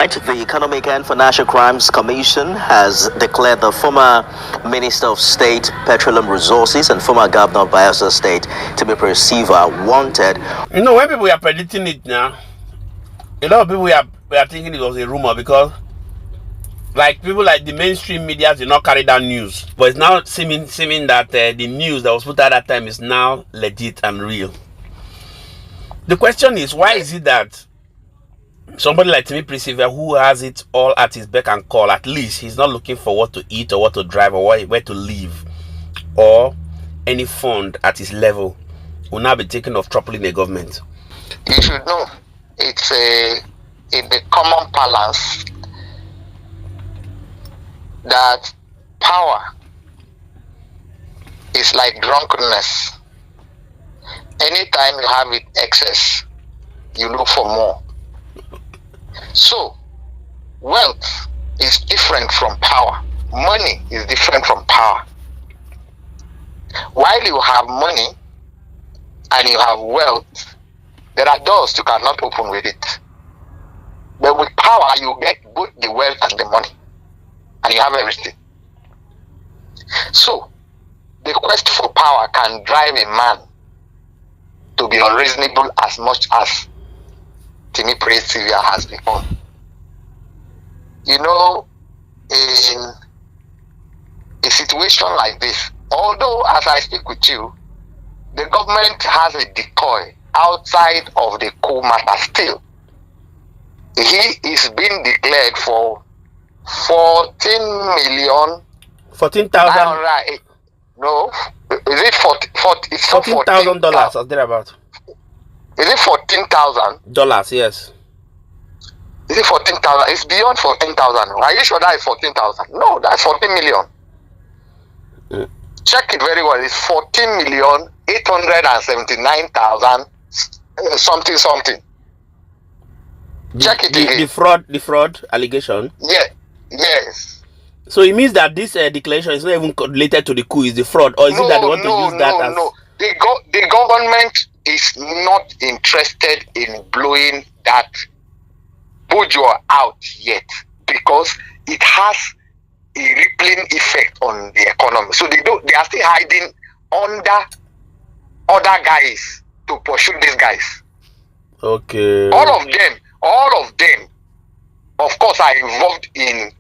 The Economic and Financial Crimes Commission has declared the former Minister of State, Petroleum Resources, and former Governor of Bayelsa State, Timipre Sylva, wanted. You know, when people are predicting it now, a lot of people are thinking it was a rumor because, like, people like the mainstream media did not carry down news. But it's now seeming that the news that was put out at that time is now legit and real. The question is, why is it that somebody like Timipre Sylva, who has it all at his beck and call, at least he's not looking for what to eat or what to drive or where to live or any fund at his level, will now be taken off troubling the government? You should know it's in the common balance that power is like drunkenness. Anytime you have it excess, you look for more. So, wealth is different from power. Money is different from power. While you have money and you have wealth, there are doors you cannot open with it. But with power, you get both the wealth and the money, and you have everything. So, the quest for power can drive a man to be unreasonable as much as Timipre Sylva has become. You know, in a situation like this, although as I speak with you, the government has a decoy outside of the COUP matter still. He is being declared for 14,000. No, is it it's $14,000 or thereabout? Is it $14,000? Yes. Is it 14,000? It's beyond 14,000. Are you sure that is 14,000? No, that's 14 million. Check it very well. It's 14,879,000 something. Check it again. The fraud allegation. Yeah. Yes. So it means that this declaration is not even related to the coup. Is the fraud, or is it that they want to use that as? No. The government is not interested in blowing that bourgeois out yet because it has a rippling effect on the economy. So they are still hiding under other guys to pursue these guys. Okay. All of them, of course, are involved in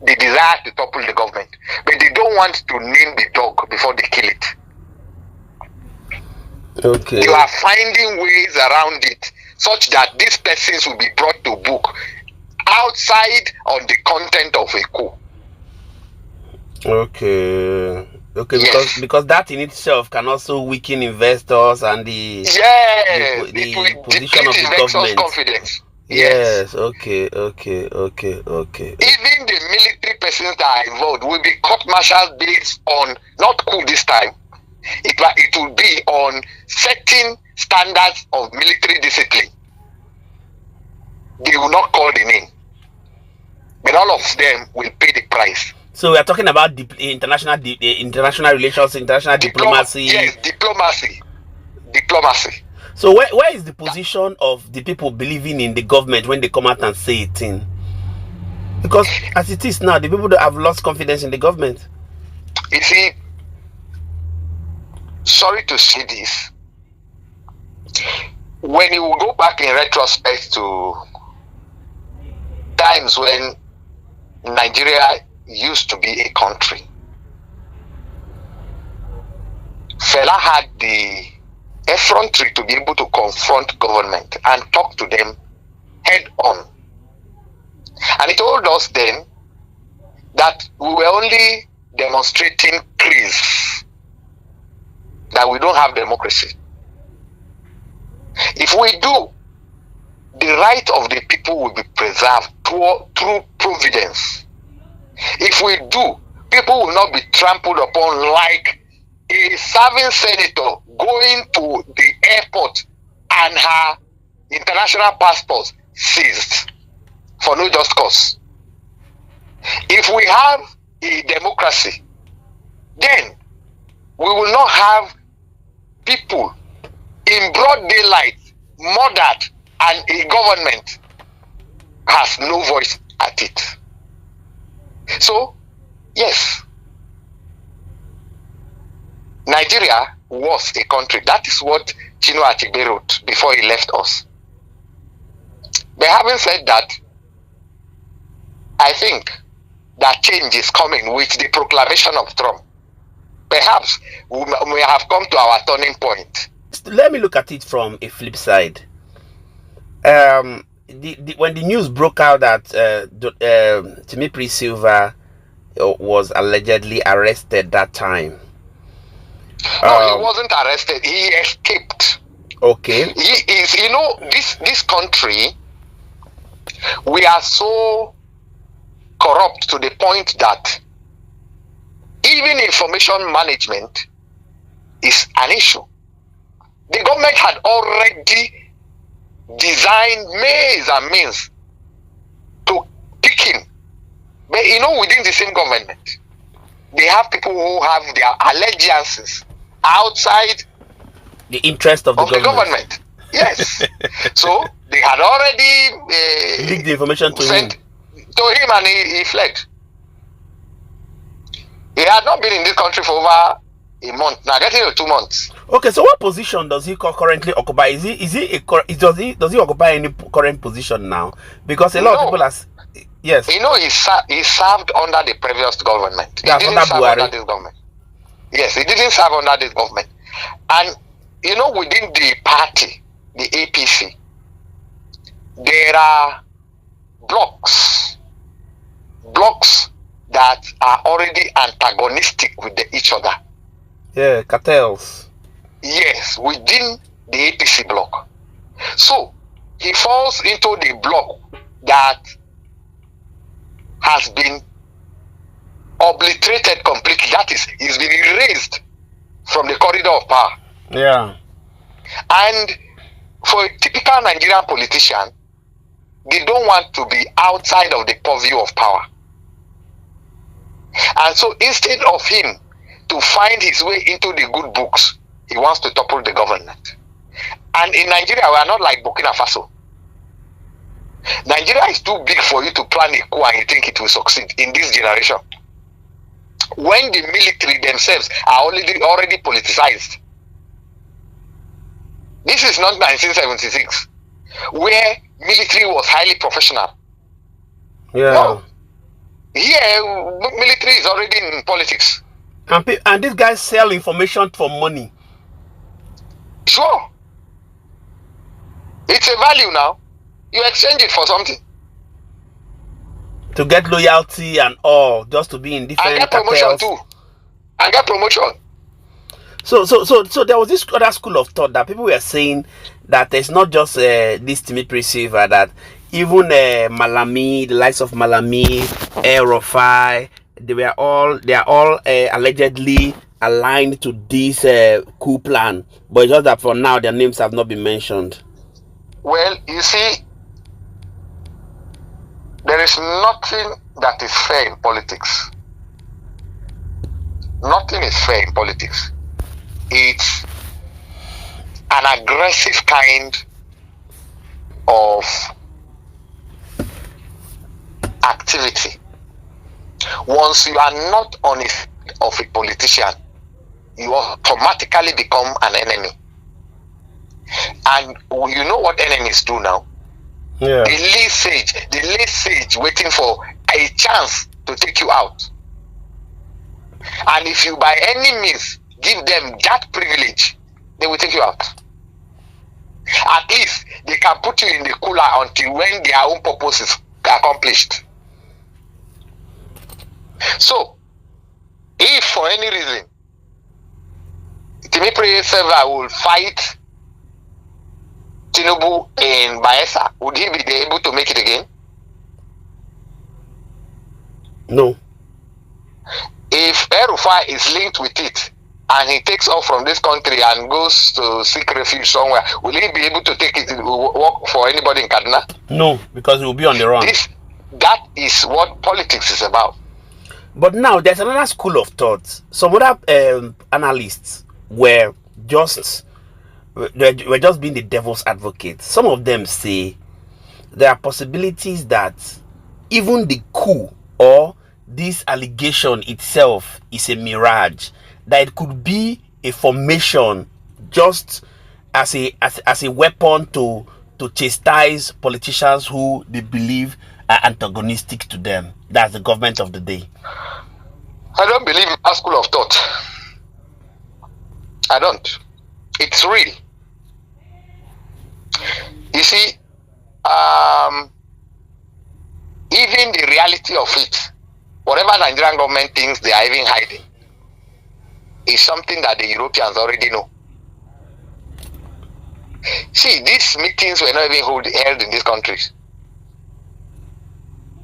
the desire to topple the government, but they don't want to name the dog before they kill it. Okay. You are finding ways around it such that these persons will be brought to book outside of the content of a coup. Okay. Yes. Because that in itself can also weaken investors and the position of the government. Confidence. Yes. Okay. Even the military persons that are involved will be court-martialed based on not coup this time. It will be on certain standards of military discipline. They will not call the name, but all of them will pay the price. So we are talking about international relations, international diplomacy. Yes, diplomacy. So where is the position of the people believing in the government when they come out and say it in? Because as it is now, the people that have lost confidence in the government. You see, sorry to say this, when you go back in retrospect to times when Nigeria used to be a country, Fela had the effrontery to be able to confront government and talk to them head on. And he told us then that we were only demonstrating creeds, that we don't have democracy. If we do, the right of the people will be preserved through providence. If we do, people will not be trampled upon like a serving senator going to the airport and her international passport seized for no just cause. If we have a democracy, then we will not have people in broad daylight murdered and a government has no voice at it. So, yes, Nigeria was a country. That is what Chinua Achebe wrote before he left us. But having said that, I think that change is coming with the proclamation of Trump. Perhaps we have come to our turning point. Let me look at it from a flip side. When the news broke out that Timipre Sylva was allegedly arrested that time. No, he wasn't arrested. He escaped. Okay. He is, you know, this country, we are so corrupt to the point that even information management is an issue. The government had already designed ways and means to pick him. But you know, within the same government, they have people who have their allegiances outside the interest of the government. Yes. So they had already leaked the information to him. And he fled. He had not been in this country for over a month now, getting to 2 months. Okay, so what position does he currently occupy? Does he occupy any current position now? Because a lot of people are, yes. You know, he served under the previous government. He didn't serve under this government. Yes, he didn't serve under this government. And you know, within the party, the APC, there are blocks that are already antagonistic with each other. Yeah, cartels. Yes, within the APC block. So he falls into the block that has been obliterated completely. That is, he's been erased from the corridor of power. Yeah. And for a typical Nigerian politician, they don't want to be outside of the purview of power. And so instead of him to find his way into the good books, he wants to topple the government. And in Nigeria, we are not like Burkina Faso. Nigeria is too big for you to plan a coup and you think it will succeed in this generation, when the military themselves are already politicized. This is not 1976, where military was highly professional. Yeah. No. Here, military is already in politics. And these guys sell information for money. Sure. It's a value now. You exchange it for something. To get loyalty and all, just to be in different and get promotion cartels. too. And get promotion. So there was this other school of thought that people were saying that it's not just this Timipre Sylva, that even Malami, the likes of Malami, Rufai, they are all allegedly aligned to this coup plan, but it's just that for now their names have not been mentioned. Well, you see, there is nothing that is fair in politics. Nothing is fair in politics. It's an aggressive kind of activity. Once you are not on the side of a politician, you automatically become an enemy. And you know what enemies do now? Yeah. The late sage waiting for a chance to take you out. And if you by any means give them that privilege, they will take you out. At least they can put you in the cooler until when their own purpose is accomplished. So, if for any reason Timipre Sylva will fight Tinubu in Bayelsa, would he be able to make it again? No. If Rufai is linked with it and he takes off from this country and goes to seek refuge somewhere, will he be able to take it to work for anybody in Kaduna? No, because he will be on the run. That is what politics is about. But now there's another school of thought. Some other analysts were just being the devil's advocate. Some of them say there are possibilities that even the coup or this allegation itself is a mirage, that it could be a formation just as a weapon to chastise politicians who they believe are antagonistic to them. That's the government of the day. I don't believe in that school of thought. I don't. It's real. You see, even the reality of it, whatever Nigerian government thinks they are even hiding, is something that the Europeans already know. See, these meetings were not even held in these countries.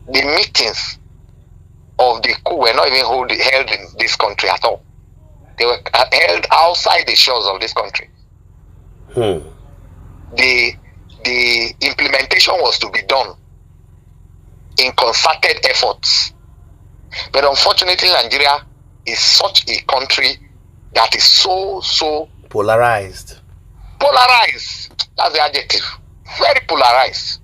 The meetings of the coup were not even held in this country at all. They were held outside the shores of this country. The implementation was to be done in concerted efforts. But unfortunately, Nigeria is such a country that is so polarized. Polarized. That's the adjective. Very polarized.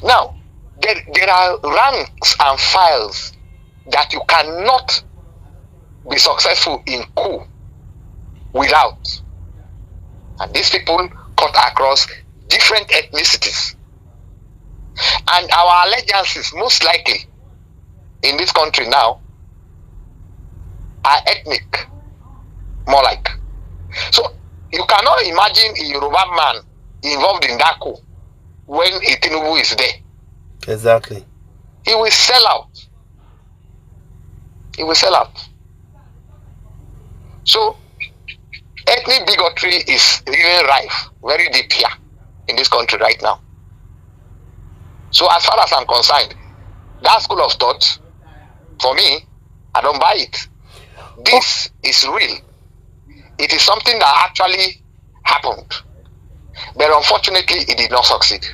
Now, there are ranks and files that you cannot be successful in coup without. And these people cut across different ethnicities. And our allegiances, most likely, in this country now, are ethnic, more like. So, you cannot imagine a Yoruba man involved in that coup when a Tinubu is there. Exactly. He will sell out. He will sell out. So, ethnic bigotry is really rife, very deep here in this country right now. So, as far as I'm concerned, that school of thought, for me, I don't buy it. This is real. It is something that actually happened. But unfortunately, it did not succeed.